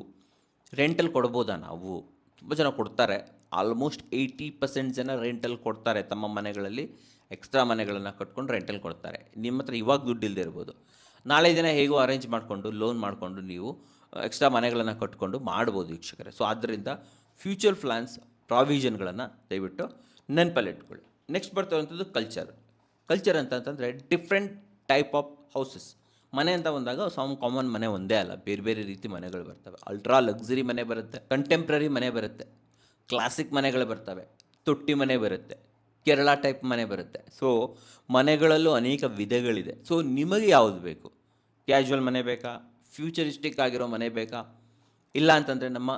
ರೆಂಟಲ್ ಕೊಡ್ಬೋದಾ ನಾವು? ತುಂಬ ಜನ ಕೊಡ್ತಾರೆ. ಆಲ್ಮೋಸ್ಟ್ 80% ಜನ ರೆಂಟಲ್ ಕೊಡ್ತಾರೆ ತಮ್ಮ ಮನೆಗಳಲ್ಲಿ. ಎಕ್ಸ್ಟ್ರಾ ಮನೆಗಳನ್ನು ಕಟ್ಕೊಂಡು ರೆಂಟಲ್ ಕೊಡ್ತಾರೆ. ನಿಮ್ಮ ಹತ್ರ ಇವಾಗ ದುಡ್ಡು ಇಲ್ಲದೆ ಇರ್ಬೋದು, ನಾಳೆ ದಿನ ಹೇಗೋ ಅರೇಂಜ್ ಮಾಡಿಕೊಂಡು ಲೋನ್ ಮಾಡಿಕೊಂಡು ನೀವು ಎಕ್ಸ್ಟ್ರಾ ಮನೆಗಳನ್ನು ಕಟ್ಕೊಂಡು ಮಾಡ್ಬೋದು ವೀಕ್ಷಕರೇ. ಸೊ ಆದ್ದರಿಂದ ಫ್ಯೂಚರ್ ಪ್ಲ್ಯಾನ್ಸ್ ಪ್ರಾವಿಷನ್ಗಳನ್ನು ದಯವಿಟ್ಟು ನೆನಪಲ್ಲಿಟ್ಕೊಳ್ಳಿ. ನೆಕ್ಸ್ಟ್ ಬರ್ತಿರುವಂಥದ್ದು ಕಲ್ಚರ್ ಅಂತಂತಂದರೆ ಡಿಫ್ರೆಂಟ್ ಟೈಪ್ ಆಫ್ ಹೌಸಸ್. ಮನೆ ಅಂತ ಬಂದಾಗ ಕಾಮನ್ ಮನೆ ಒಂದೇ ಅಲ್ಲ, ಬೇರೆ ಬೇರೆ ರೀತಿ ಮನೆಗಳು ಬರ್ತವೆ. ಅಲ್ಟ್ರಾ ಲಕ್ಸುರಿ ಮನೆ ಬರುತ್ತೆ, ಕಂಟೆಂಪ್ರರಿ ಮನೆ ಬರುತ್ತೆ, ಕ್ಲಾಸಿಕ್ ಮನೆಗಳು ಬರ್ತವೆ, ತೊಟ್ಟಿ ಮನೆ ಬರುತ್ತೆ, ಕೇರಳ ಟೈಪ್ ಮನೆ ಬರುತ್ತೆ. ಸೊ ಮನೆಗಳಲ್ಲೂ ಅನೇಕ ವಿಧಗಳಿದೆ. ಸೊ ನಿಮಗೆ ಯಾವುದು ಬೇಕು? ಕ್ಯಾಶುವಲ್ ಮನೆ ಬೇಕಾ, ಫ್ಯೂಚರಿಸ್ಟಿಕ್ ಆಗಿರೋ ಮನೆ ಬೇಕಾ, ಇಲ್ಲ ಅಂತಂದರೆ ನಮ್ಮ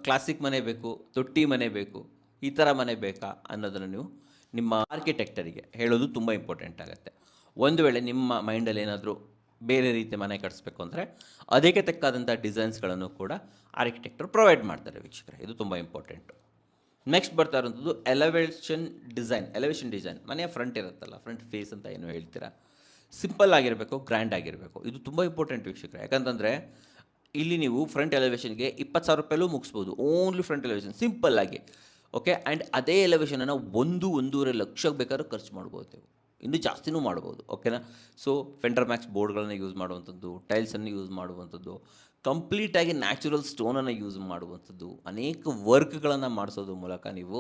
ಕ್ಲಾಸಿಕ್ ಮನೆ ಬೇಕು, ತೊಟ್ಟಿ ಮನೆ ಬೇಕು, ಈ ಥರ ಮನೆ ಬೇಕಾ ಅನ್ನೋದನ್ನು ನೀವು ನಿಮ್ಮ ಆರ್ಕಿಟೆಕ್ಟರಿಗೆ ಹೇಳೋದು ತುಂಬ ಇಂಪಾರ್ಟೆಂಟ್ ಆಗುತ್ತೆ. ಒಂದು ವೇಳೆ ನಿಮ್ಮ ಮೈಂಡಲ್ಲಿ ಏನಾದರೂ ಬೇರೆ ರೀತಿ ಮನೆ ಕಟ್ಟಿಸ್ಬೇಕು ಅಂದರೆ ಅದಕ್ಕೆ ತಕ್ಕಾದಂಥ ಡಿಸೈನ್ಸ್ಗಳನ್ನು ಕೂಡ ಆರ್ಕಿಟೆಕ್ಟರ್ ಪ್ರೊವೈಡ್ ಮಾಡ್ತಾರೆ ವೀಕ್ಷಕರೇ. ಇದು ತುಂಬ ಇಂಪಾರ್ಟೆಂಟು. ನೆಕ್ಸ್ಟ್ ಬರ್ತಾ ಇರೋಂಥದ್ದು ಎಲಿವೇಷನ್ ಡಿಸೈನ್. ಮನೆಯ ಫ್ರಂಟ್ ಇರುತ್ತಲ್ಲ, ಫ್ರಂಟ್ ಫೇಸ್ ಅಂತ ಏನು ಹೇಳ್ತೀರಾ, ಸಿಂಪಲ್ ಆಗಿರಬೇಕು, ಗ್ರ್ಯಾಂಡ್ ಆಗಿರಬೇಕು. ಇದು ತುಂಬ ಇಂಪಾರ್ಟೆಂಟ್ ವೀಕ್ಷಕರೇ. ಯಾಕಂತಂದರೆ ಇಲ್ಲಿ ನೀವು ಫ್ರಂಟ್ ಎಲಿವೇಷನ್ಗೆ 20,000 ರೂಪಾಯಲ್ಲೂ ಮುಗಿಸ್ಬೋದು. ಓನ್ಲಿ ಫ್ರಂಟ್ ಎಲಿವೇಷನ್ ಸಿಂಪಲ್ ಆಗಿ. ಓಕೆ, ಆ್ಯಂಡ್ ಅದೇ ಎಲಿವೇಷನನ್ನು 1-1.5 ಲಕ್ಷಕ್ಕೆ ಬೇಕಾದ್ರೂ ಖರ್ಚು ಮಾಡ್ಬೋದು ನೀವು, ಇನ್ನೂ ಜಾಸ್ತಿನೂ ಮಾಡ್ಬೋದು. ಓಕೆನಾ? ಸೊ ಫೆಂಡರ್ ಮ್ಯಾಕ್ಸ್ ಬೋರ್ಡ್ಗಳನ್ನು ಯೂಸ್ ಮಾಡುವಂಥದ್ದು, ಟೈಲ್ಸನ್ನು ಯೂಸ್ ಮಾಡುವಂಥದ್ದು, ಕಂಪ್ಲೀಟಾಗಿ ನ್ಯಾಚುರಲ್ ಸ್ಟೋನನ್ನು ಯೂಸ್ ಮಾಡುವಂಥದ್ದು, ಅನೇಕ ವರ್ಕ್ಗಳನ್ನು ಮಾಡಿಸೋದ್ರ ಮೂಲಕ ನೀವು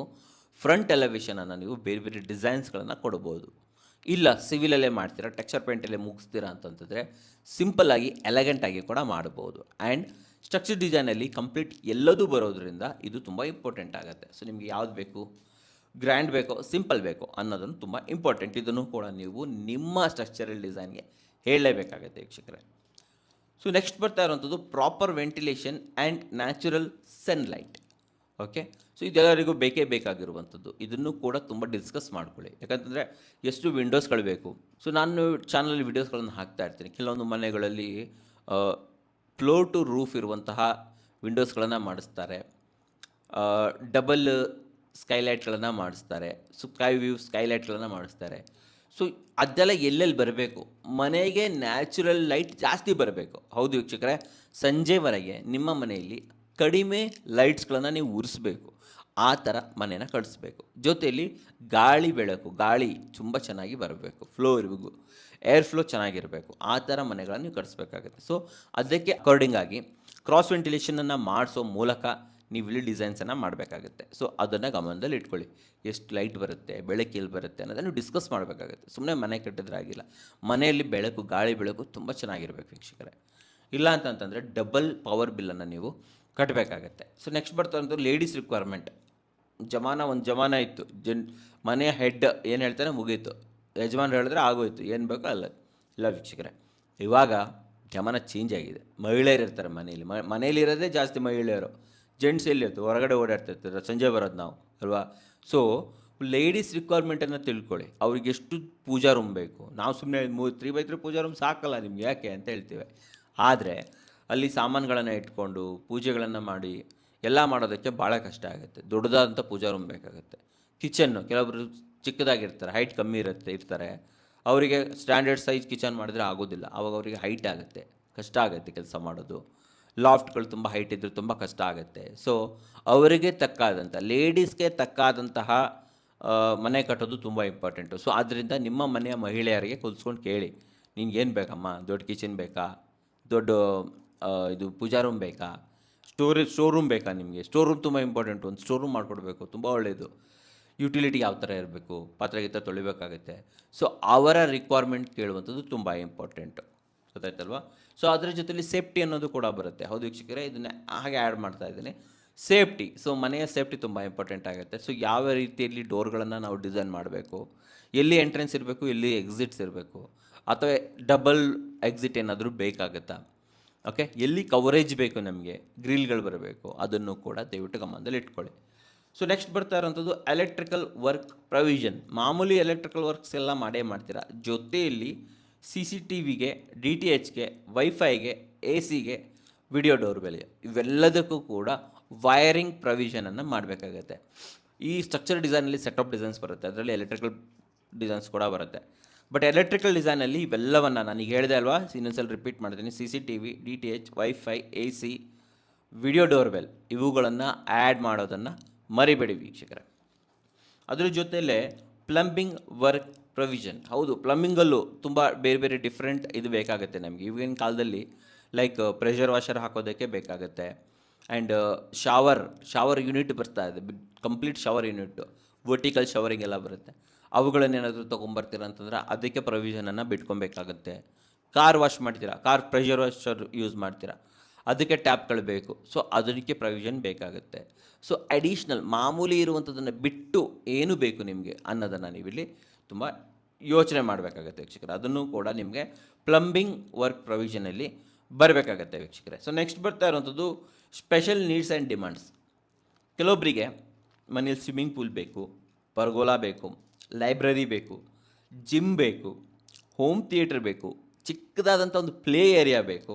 ಫ್ರಂಟ್ ಎಲಿವೇಷನನ್ನು ನೀವು ಬೇರೆ ಬೇರೆ ಡಿಸೈನ್ಸ್ಗಳನ್ನು ಕೊಡ್ಬೋದು. ಇಲ್ಲ ಸಿವಿಲಲ್ಲೇ ಮಾಡ್ತೀರಾ, ಟೆಕ್ಸ್ಚರ್ ಪೇಂಟಲ್ಲೇ ಮುಗಿಸ್ತೀರಾ ಅಂತಂತಂದರೆ ಸಿಂಪಲ್ಲಾಗಿ ಎಲೆಗೆಂಟಾಗಿ ಕೂಡ ಮಾಡ್ಬೋದು. ಆ್ಯಂಡ್ ಸ್ಟ್ರಕ್ಚರ್ ಡಿಸೈನಲ್ಲಿ ಕಂಪ್ಲೀಟ್ ಎಲ್ಲದೂ ಬರೋದ್ರಿಂದ ಇದು ತುಂಬ ಇಂಪಾರ್ಟೆಂಟ್ ಆಗುತ್ತೆ. ಸೊ ನಿಮಗೆ ಯಾವ್ದು ಬೇಕು, ಗ್ರ್ಯಾಂಡ್ ಬೇಕೋ ಸಿಂಪಲ್ ಬೇಕೋ ಅನ್ನೋದನ್ನು ತುಂಬ ಇಂಪಾರ್ಟೆಂಟ್. ಇದನ್ನು ಕೂಡ ನೀವು ನಿಮ್ಮ ಸ್ಟ್ರಕ್ಚರಲ್ ಡಿಸೈನ್ಗೆ ಹೇಳಲೇಬೇಕಾಗತ್ತೆ ವೀಕ್ಷಕರೇ. ಸೊ ನೆಕ್ಸ್ಟ್ ಬರ್ತಾ ಇರೋವಂಥದ್ದು proper ventilation and natural sunlight. Okay, so ಇದೆಲ್ಲರಿಗೂ ಬೇಕೇ ಬೇಕಾಗಿರುವಂಥದ್ದು. ಇದನ್ನು ಕೂಡ ತುಂಬ ಡಿಸ್ಕಸ್ ಮಾಡ್ಕೊಳ್ಳಿ. ಯಾಕಂತಂದರೆ ಎಷ್ಟು ವಿಂಡೋಸ್ಗಳು ಬೇಕು. ಸೊ ನಾನು ಚಾನಲಲ್ಲಿ ವಿಡಿಯೋಸ್ಗಳನ್ನು ಹಾಕ್ತಾ ಇರ್ತೀನಿ. ಕೆಲವೊಂದು ಮನೆಗಳಲ್ಲಿ ಫ್ಲೋರ್ ಟು ರೂಫ್ ಇರುವಂತಹ ವಿಂಡೋಸ್ಗಳನ್ನು ಮಾಡಿಸ್ತಾರೆ, ಡಬಲ್ ಸ್ಕೈಲೈಟ್ಗಳನ್ನು ಮಾಡಿಸ್ತಾರೆ, ಸ್ಕೈ ವ್ಯೂ ಸ್ಕೈಲೈಟ್ಗಳನ್ನು ಮಾಡಿಸ್ತಾರೆ. ಸೊ ಅದೆಲ್ಲ ಎಲ್ಲೆಲ್ಲಿ ಬರಬೇಕು, ಮನೆಗೆ ನ್ಯಾಚುರಲ್ ಲೈಟ್ ಜಾಸ್ತಿ ಬರಬೇಕು. ಹೌದು ವೀಕ್ಷಕರೇ, ಸಂಜೆವರೆಗೆ ನಿಮ್ಮ ಮನೆಯಲ್ಲಿ ಕಡಿಮೆ ಲೈಟ್ಸ್ಗಳನ್ನು ನೀವು ಉರಿಸ್ಬೇಕು. ಆ ಥರ ಮನೇನ ಕಟ್ಟಿಸ್ಬೇಕು. ಜೊತೆಯಲ್ಲಿ ಗಾಳಿ ತುಂಬ ಚೆನ್ನಾಗಿ ಬರಬೇಕು, ಏರ್ ಫ್ಲೋ ಚೆನ್ನಾಗಿರಬೇಕು. ಆ ಥರ ಮನೆಗಳನ್ನು ನೀವು ಕಟ್ಟಿಸ್ಬೇಕಾಗುತ್ತೆ. ಸೊ ಅದಕ್ಕೆ ಅಕಾರ್ಡಿಂಗ್ ಆಗಿ ಕ್ರಾಸ್ ವೆಂಟಿಲೇಷನನ್ನು ಮಾಡಿಸೋ ಮೂಲಕ ನೀವು ಇಲ್ಲಿ ಡಿಸೈನ್ಸನ್ನು ಮಾಡಬೇಕಾಗುತ್ತೆ. ಸೊ ಅದನ್ನು ಗಮನದಲ್ಲಿ ಇಟ್ಕೊಳ್ಳಿ. ಎಷ್ಟು ಲೈಟ್ ಬರುತ್ತೆ, ಬೆಳಕು ಎಲ್ಲಿ ಬರುತ್ತೆ ಅನ್ನೋದನ್ನು ಡಿಸ್ಕಸ್ ಮಾಡಬೇಕಾಗುತ್ತೆ. ಸುಮ್ಮನೆ ಮನೆ ಕಟ್ಟಿದ್ರೆ ಆಗಿಲ್ಲ. ಮನೆಯಲ್ಲಿ ಗಾಳಿ ಬೆಳಕು ತುಂಬ ಚೆನ್ನಾಗಿರಬೇಕು ವೀಕ್ಷಕರೇ. ಇಲ್ಲ ಅಂತಂತಂದರೆ ಡಬಲ್ ಪವರ್ ಬಿಲ್ಲನ್ನು ನೀವು ಕಟ್ಟಬೇಕಾಗತ್ತೆ. ಸೊ ನೆಕ್ಸ್ಟ್ ಬರ್ತಾರಂತೂ ಲೇಡೀಸ್ ರಿಕ್ವೈರ್ಮೆಂಟ್. ಒಂದು ಜಮಾನ ಇತ್ತು, ಮನೆಯ ಹೆಡ್ ಏನು ಹೇಳ್ತಾನೆ ಮುಗೀತು, ಯಜಮಾನ್ರು ಹೇಳಿದ್ರೆ ಆಗೋಯ್ತು, ಏನು ಬೇಕೋ ಅಲ್ಲ. ಇಲ್ಲ ವೀಕ್ಷಕರೇ, ಇವಾಗ ಜಮಾನ ಚೇಂಜ್ ಆಗಿದೆ. ಮಹಿಳೆಯರು ಇರ್ತಾರೆ ಮನೇಲಿ ಇರೋದೇ ಜಾಸ್ತಿ ಮಹಿಳೆಯರು. ಜೆಂಟ್ಸ್ ಎಲ್ಲಿರ್ತಾರೆ, ಹೊರಗಡೆ ಓಡಾಡ್ತಿರ್ತಾರೆ, ಸಂಜೆ ಬರೋದು ನಾವು ಅಲ್ವಾ. ಸೊ ಲೇಡೀಸ್ ರಿಕ್ವೈರ್ಮೆಂಟನ್ನು ತಿಳ್ಕೊಳ್ಳಿ. ಅವ್ರಿಗೆ ಎಷ್ಟು ಪೂಜಾ ರೂಮ್ ಬೇಕು. ನಾವು ಸುಮ್ಮನೆ 3x3 ಪೂಜಾ ರೂಮ್ ಸಾಕಲ್ಲ ನಿಮ್ಗೆ, ಯಾಕೆ ಅಂತ ಹೇಳ್ತೀವಿ. ಆದರೆ ಅಲ್ಲಿ ಸಾಮಾನುಗಳನ್ನು ಇಟ್ಕೊಂಡು ಪೂಜೆಗಳನ್ನು ಮಾಡಿ ಎಲ್ಲ ಮಾಡೋದಕ್ಕೆ ಭಾಳ ಕಷ್ಟ ಆಗುತ್ತೆ. ದೊಡ್ಡದಾದಂಥ ಪೂಜಾ ರೂಮ್ ಬೇಕಾಗುತ್ತೆ. ಕಿಚನ್ನು ಕೆಲವೊಬ್ಬರು ಚಿಕ್ಕದಾಗಿರ್ತಾರೆ, ಹೈಟ್ ಕಮ್ಮಿ ಇರ್ತಾರೆ. ಅವರಿಗೆ ಸ್ಟ್ಯಾಂಡರ್ಡ್ ಸೈಜ್ ಕಿಚನ್ ಮಾಡಿದ್ರೆ ಆಗೋದಿಲ್ಲ. ಆವಾಗ ಅವರಿಗೆ ಹೈಟ್ ಆಗುತ್ತೆ, ಕಷ್ಟ ಆಗುತ್ತೆ ಕೆಲಸ ಮಾಡೋದು. ಲಾಫ್ಟ್ಗಳು ತುಂಬ ಹೈಟ್ ಇದ್ದರೆ ತುಂಬ ಕಷ್ಟ ಆಗುತ್ತೆ. ಸೊ ಅವರಿಗೆ ತಕ್ಕಾದಂಥ, ಲೇಡೀಸ್ಗೆ ತಕ್ಕಾದಂತಹ ಮನೆ ಕಟ್ಟೋದು ತುಂಬ ಇಂಪಾರ್ಟೆಂಟು. ಸೊ ಆದ್ದರಿಂದ ನಿಮ್ಮ ಮನೆಯ ಮಹಿಳೆಯರಿಗೆ ಕೂರಿಸ್ಕೊಂಡು ಕೇಳಿ, ನಿನ್ಗೇನು ಬೇಕಮ್ಮ, ದೊಡ್ಡ ಕಿಚನ್ ಬೇಕಾ, ದೊಡ್ಡ ಇದು ಪೂಜಾ ರೂಮ್ ಬೇಕಾ, ಸ್ಟೋರ್ ರೂಮ್ ಬೇಕಾ ನಿಮಗೆ. ಸ್ಟೋರ್ ರೂಮ್ ತುಂಬ ಇಂಪಾರ್ಟೆಂಟು. ಒಂದು ಸ್ಟೋರ್ ರೂಮ್ ಮಾಡಿಕೊಡ್ಬೇಕು, ತುಂಬ ಒಳ್ಳೆಯದು. ಯುಟಿಲಿಟಿ ಯಾವ ಥರ ಇರಬೇಕು, ಪಾತ್ರೆ ತೊಳಿಬೇಕಾಗುತ್ತೆ. ಸೊ ಅವರ ರಿಕ್ವೈರ್ಮೆಂಟ್ ಕೇಳುವಂಥದ್ದು ತುಂಬ ಇಂಪಾರ್ಟೆಂಟು, ಗೊತ್ತಾಯ್ತಲ್ವಾ. ಸೊ ಅದರ ಜೊತೆಲಿ ಸೇಫ್ಟಿ ಅನ್ನೋದು ಕೂಡ ಬರುತ್ತೆ. ಹೌದು ವೀಕ್ಷಕರೇ, ಇದನ್ನೇ ಹಾಗೆ ಆ್ಯಡ್ ಮಾಡ್ತಾ ಇದ್ದೀನಿ. ಸೇಫ್ಟಿ, ಸೊ ಮನೆಯ ಸೇಫ್ಟಿ ತುಂಬ ಇಂಪಾರ್ಟೆಂಟ್ ಆಗುತ್ತೆ. ಸೊ ಯಾವ ರೀತಿಯಲ್ಲಿ ಡೋರ್ಗಳನ್ನು ನಾವು ಡಿಸೈನ್ ಮಾಡಬೇಕು, ಎಲ್ಲಿ ಎಂಟ್ರೆನ್ಸ್ ಇರಬೇಕು, ಎಲ್ಲಿ ಎಕ್ಸಿಟ್ಸ್ ಇರಬೇಕು, ಅಥವಾ ಡಬಲ್ ಎಕ್ಸಿಟ್ ಏನಾದರೂ ಬೇಕಾಗುತ್ತಾ, ಓಕೆ, ಎಲ್ಲಿ ಕವರೇಜ್ ಬೇಕು ನಮಗೆ, ಗ್ರಿಲ್ಗಳು ಬರಬೇಕು, ಅದನ್ನು ಕೂಡ ದಯವಿಟ್ಟು ಗಮನದಲ್ಲಿ ಇಟ್ಕೊಳ್ಳಿ. ಸೊ ನೆಕ್ಸ್ಟ್ ಬರ್ತಾ ಇರೋಂಥದ್ದು ಎಲೆಕ್ಟ್ರಿಕಲ್ ವರ್ಕ್ ಪ್ರೊವಿಷನ್. ಮಾಮೂಲಿ ಎಲೆಕ್ಟ್ರಿಕಲ್ ವರ್ಕ್ಸ್ ಎಲ್ಲ ಮಾಡ್ತೀರಾ, ಜೊತೆಯಲ್ಲಿ CCTVಗೆ, DTHಗೆ, ವೈಫೈಗೆ, AC ಗೆ, ವಿಡಿಯೋ ಡೋರ್ಬೆಲ್, ಇವೆಲ್ಲದಕ್ಕೂ ಕೂಡ ವೈರಿಂಗ್ ಪ್ರೊವಿಷನನ್ನು ಮಾಡಬೇಕಾಗತ್ತೆ. ಈ ಸ್ಟ್ರಕ್ಚರ್ ಡಿಸೈನಲ್ಲಿ ಸೆಟಪ್ ಡಿಸೈನ್ಸ್ ಬರುತ್ತೆ, ಅದರಲ್ಲಿ ಎಲೆಕ್ಟ್ರಿಕಲ್ ಡಿಸೈನ್ಸ್ ಕೂಡ ಬರುತ್ತೆ. ಬಟ್ ಎಲೆಕ್ಟ್ರಿಕಲ್ ಡಿಸೈನಲ್ಲಿ ಇವೆಲ್ಲವನ್ನು ನನಗೆ ಹೇಳಿದೆ ಅಲ್ವಾ, ಇನ್ನೊಂದ್ಸಲ ರಿಪೀಟ್ ಮಾಡ್ತೀನಿ. CCTV, DTH, wifi, AC, video doorbell ಇವುಗಳನ್ನು ಆ್ಯಡ್ ಮಾಡೋದನ್ನು ಮರಿಬೇಡಿ ವೀಕ್ಷಕರೇ. ಅದ್ರ ಜೊತೆಯಲ್ಲೇ ಪ್ಲಂಬಿಂಗ್ ವರ್ಕ್ ಪ್ರೊವಿಷನ್. ಹೌದು, ಪ್ಲಂಬಿಂಗಲ್ಲೂ ತುಂಬ ಬೇರೆ ಬೇರೆ ಡಿಫ್ರೆಂಟ್ ಇದು ಬೇಕಾಗುತ್ತೆ ನಮಗೆ ಈಗಿನ ಕಾಲದಲ್ಲಿ. ಲೈಕ್ ಪ್ರೆಷರ್ ವಾಷರ್ ಹಾಕೋದಕ್ಕೆ ಬೇಕಾಗುತ್ತೆ. ಆ್ಯಂಡ್ ಶವರ್ ಯೂನಿಟ್ ಬರ್ತಾ ಇದೆ, complete shower unit, vertical showering ಎಲ್ಲ ಬರುತ್ತೆ. ಅವುಗಳನ್ನೇನಾದರೂ ತೊಗೊಂಬರ್ತೀರ ಅಂತಂದ್ರೆ ಅದಕ್ಕೆ ಪ್ರೊವಿಷನನ್ನು ಬಿಟ್ಕೊಬೇಕಾಗತ್ತೆ. ಕಾರ್ ವಾಶ್ ಮಾಡ್ತೀರಾ, ಕಾರ್ ಪ್ರೆಷರ್ ವಾಷರ್ ಯೂಸ್ ಮಾಡ್ತೀರಾ, ಅದಕ್ಕೆ ಟ್ಯಾಪ್ಗಳು ಬೇಕು. ಸೊ ಅದಕ್ಕೆ ಪ್ರೊವಿಷನ್ ಬೇಕಾಗುತ್ತೆ. ಸೊ ಅಡಿಷ್ನಲ್ ಮಾಮೂಲಿ ಇರುವಂಥದ್ದನ್ನು ಬಿಟ್ಟು ಏನು ಬೇಕು ನಿಮಗೆ ಅನ್ನೋದನ್ನು ನೀವಿಲ್ಲಿ ತುಂಬ ಯೋಚನೆ ಮಾಡಬೇಕಾಗತ್ತೆ ವೀಕ್ಷಕರೇ. ಅದನ್ನು ಕೂಡ ನಿಮಗೆ ಪ್ಲಂಬಿಂಗ್ ವರ್ಕ್ ಪ್ರೊವಿಷನಲ್ಲಿ ಬರಬೇಕಾಗತ್ತೆ ವೀಕ್ಷಕರೇ. ಸೊ ನೆಕ್ಸ್ಟ್ ಬರ್ತಾ ಇರುವಂಥದ್ದು ಸ್ಪೆಷಲ್ ನೀಡ್ಸ್ ಆ್ಯಂಡ್ ಡಿಮಾಂಡ್ಸ್. ಕೆಲವೊಬ್ಬರಿಗೆ ಮನೇಲಿ ಸ್ವಿಮ್ಮಿಂಗ್ ಪೂಲ್ ಬೇಕು, ಪರ್ಗೋಲಾ ಬೇಕು, ಲೈಬ್ರರಿ ಬೇಕು, ಜಿಮ್ ಬೇಕು, ಹೋಮ್ ಥಿಯೇಟರ್ ಬೇಕು, ಚಿಕ್ಕದಾದಂಥ ಒಂದು ಪ್ಲೇ ಏರಿಯಾ ಬೇಕು,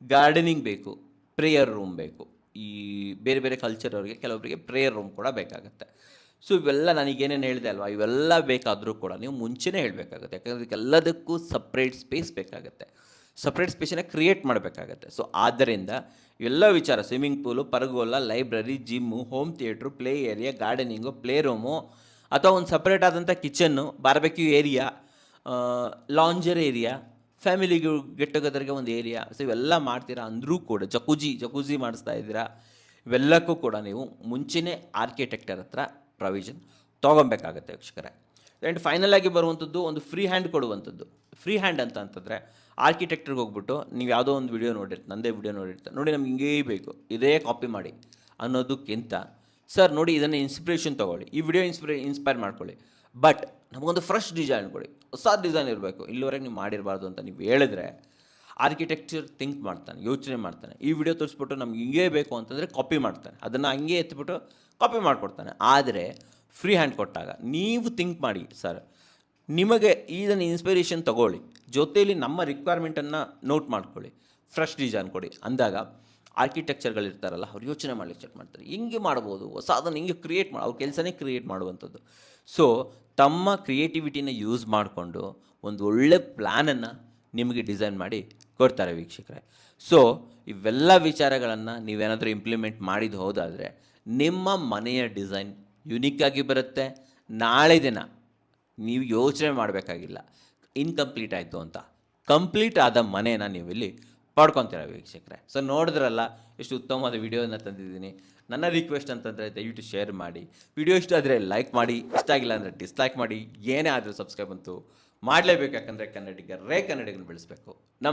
ಗಾರ್ಡನಿಂಗ್ ಬೇಕು, ಪ್ರೇಯರ್ ರೂಮ್ ಬೇಕು. ಈ ಬೇರೆ ಬೇರೆ ಕಲ್ಚರ್ ಅವರಿಗೆ ಕೆಲವೊಬ್ಬರಿಗೆ ಪ್ರೇಯರ್ ರೂಮ್ ಕೂಡ ಬೇಕಾಗುತ್ತೆ. ಸೊ ಇವೆಲ್ಲ ನನಗೇನೇನು ಹೇಳಿದೆ ಅಲ್ವಾ, ಇವೆಲ್ಲ ಬೇಕಾದರೂ ಕೂಡ ನೀವು ಮುಂಚೆನೇ ಹೇಳಬೇಕಾಗುತ್ತೆ. ಯಾಕಂದರೆ ಇದಕ್ಕೆಲ್ಲದಕ್ಕೂ ಸಪ್ರೇಟ್ ಸ್ಪೇಸ್ ಬೇಕಾಗುತ್ತೆ, ಸಪ್ರೇಟ್ ಸ್ಪೇಸನ್ನು ಕ್ರಿಯೇಟ್ ಮಾಡಬೇಕಾಗತ್ತೆ. ಸೊ ಆದ್ದರಿಂದ ಇವೆಲ್ಲ ವಿಚಾರ, swimming pool, pergola, library, gym, home theatre, play area, gardening, play room, ಅಥವಾ ಒಂದು ಸಪ್ರೇಟ್ ಆದಂಥ kitchen, barbecue area, lounger area, ಫ್ಯಾಮಿಲಿಗೆ ಗೆಟ್ ಟುಗೆದರ್ಗೆ ಒಂದು ಏರಿಯಾ. ಸೊ ಇವೆಲ್ಲ ಮಾಡ್ತೀರಾ ಅಂದರೂ ಕೂಡ ಜಕೂಜಿ ಮಾಡಿಸ್ತಾ ಇದ್ದೀರಾ, ಇವೆಲ್ಲಕ್ಕೂ ಕೂಡ ನೀವು ಮುಂಚೆನೇ ಆರ್ಕಿಟೆಕ್ಟರ್ ಹತ್ರ ಪ್ರೊವಿಷನ್ ತೊಗೊಬೇಕಾಗತ್ತೆ ವೀಕ್ಷಕರೇ. ಆ್ಯಂಡ್ ಫೈನಲ್ ಆಗಿ ಬರುವಂಥದ್ದು ಒಂದು ಫ್ರೀ ಹ್ಯಾಂಡ್ ಕೊಡುವಂಥದ್ದು. ಫ್ರೀ ಹ್ಯಾಂಡ್ ಅಂತಂದರೆ ಆರ್ಕಿಟೆಕ್ಟ್ರಿಗೆ ಹೋಗ್ಬಿಟ್ಟು ನೀವು ಯಾವುದೋ ಒಂದು ವಿಡಿಯೋ ನೋಡಿರ್ತೀರಿ, ನಂದೇ ವಿಡಿಯೋ ನೋಡಿರ್ತಾರೆ, ನೋಡಿ ನಮ್ಗೆ ಹಿಂಗೇ ಬೇಕು, ಇದೇ ಕಾಪಿ ಮಾಡಿ ಅನ್ನೋದಕ್ಕಿಂತ, ಸರ್ ನೋಡಿ ಇದನ್ನು ಇನ್ಸ್ಪಿರೇಷನ್ ತೊಗೊಳ್ಳಿ, ಈ ವಿಡಿಯೋ ಇನ್ಸ್ಪೈರ್ ಮಾಡ್ಕೊಳ್ಳಿ, ಬಟ್ ನಮಗೊಂದು ಫ್ರೆಶ್ ಡಿಸೈನ್ ಕೊಡಿ, ಹೊಸ ಡಿಸೈನ್ ಇರಬೇಕು, ಇಲ್ಲಿವರೆಗೆ ನೀವು ಮಾಡಿರಬಾರ್ದು ಅಂತ ನೀವು ಹೇಳಿದ್ರೆ ಆರ್ಕಿಟೆಕ್ಚರ್ ಥಿಂಕ್ ಮಾಡ್ತಾನೆ, ಯೋಚನೆ ಮಾಡ್ತಾನೆ. ಈ ವಿಡಿಯೋ ತೋರಿಸ್ಬಿಟ್ಟು ನಮ್ಗೆ ಹಿಂಗೇ ಬೇಕು ಅಂತಂದರೆ ಕಾಪಿ ಮಾಡ್ತಾನೆ, ಅದನ್ನು ಹಂಗೆ ಎತ್ಬಿಟ್ಟು ಕಾಪಿ ಮಾಡಿಕೊಡ್ತಾನೆ. ಆದರೆ ಫ್ರೀ ಹ್ಯಾಂಡ್ ಕೊಟ್ಟಾಗ ನೀವು ಥಿಂಕ್ ಮಾಡಿ, ಸರ್ ನಿಮಗೆ ಇದನ್ನು ಇನ್ಸ್ಪಿರೇಷನ್ ತೊಗೊಳ್ಳಿ, ಜೊತೆಯಲ್ಲಿ ನಮ್ಮ ರಿಕ್ವೈರ್ಮೆಂಟನ್ನು ನೋಟ್ ಮಾಡ್ಕೊಳ್ಳಿ, ಫ್ರೆಶ್ ಡಿಸೈನ್ ಕೊಡಿ ಅಂದಾಗ ಆರ್ಕಿಟೆಕ್ಚರ್ಗಳಿರ್ತಾರಲ್ಲ ಅವ್ರು ಯೋಚನೆ ಮಾಡಲಿಕ್ಕೆ ಸ್ಟಾರ್ಟ್ ಮಾಡ್ತಾರೆ, ಹಿಂಗೆ ಮಾಡ್ಬೋದು, ಹೊಸದನ್ನು ಹಿಂಗೆ ಕ್ರಿಯೇಟ್ ಅವ್ರ ಕೆಲಸನೇ ಕ್ರಿಯೇಟ್ ಮಾಡುವಂಥದ್ದು. ಸೊ ತಮ್ಮ ಕ್ರಿಯೇಟಿವಿಟಿನ ಯೂಸ್ ಮಾಡಿಕೊಂಡು ಒಂದು ಒಳ್ಳೆ ಪ್ಲ್ಯಾನನ್ನು ನಿಮಗೆ ಡಿಸೈನ್ ಮಾಡಿ ಕೊಡ್ತಾರೆ ವೀಕ್ಷಕರೇ. ಸೊ ಇವೆಲ್ಲ ವಿಚಾರಗಳನ್ನು ನೀವೇನಾದರೂ ಇಂಪ್ಲಿಮೆಂಟ್ ಮಾಡಿದ್ದು ಹೋದಾದರೆ ನಿಮ್ಮ ಮನೆಯ ಡಿಸೈನ್ ಯುನಿಕ್ಕಾಗಿ ಬರುತ್ತೆ. ನಾಳೆ ದಿನ ನೀವು ಯೋಚನೆ ಮಾಡಬೇಕಾಗಿಲ್ಲ ಇನ್ಕಂಪ್ಲೀಟ್ ಆಯಿತು ಅಂತ, ಕಂಪ್ಲೀಟ್ ಆದ ಮನೆಯನ್ನು ನೀವಿಲ್ಲಿ ಪಡ್ಕೊತೀರ ವೀಕ್ಷಕರೇ. ಸೊ ನೋಡಿದ್ರಲ್ಲ ಎಷ್ಟು ಉತ್ತಮವಾದ ವಿಡಿಯೋನ ತಂದಿದ್ದೀನಿ. ನನ್ನ ರಿಕ್ವೆಸ್ಟ್ ಅಂತಂದರೆ ದಯವಿಟ್ಟು ಶೇರ್ ಮಾಡಿ, ವಿಡಿಯೋ ಇಷ್ಟ ಆದರೆ ಲೈಕ್ ಮಾಡಿ, ಇಷ್ಟ ಆಗಿಲ್ಲ ಅಂದರೆ ಡಿಸ್ಲೈಕ್ ಮಾಡಿ, ಏನೇ ಆದರೂ ಸಬ್ಸ್ಕ್ರೈಬ್ ಅಂತೂ ಮಾಡಲೇಬೇಕು. ಯಾಕಂದರೆ ಕನ್ನಡಿಗರೇ ಕನ್ನಡಿಗರನ್ನು ಬೆಳೆಸಬೇಕು. ನಮ್ಮ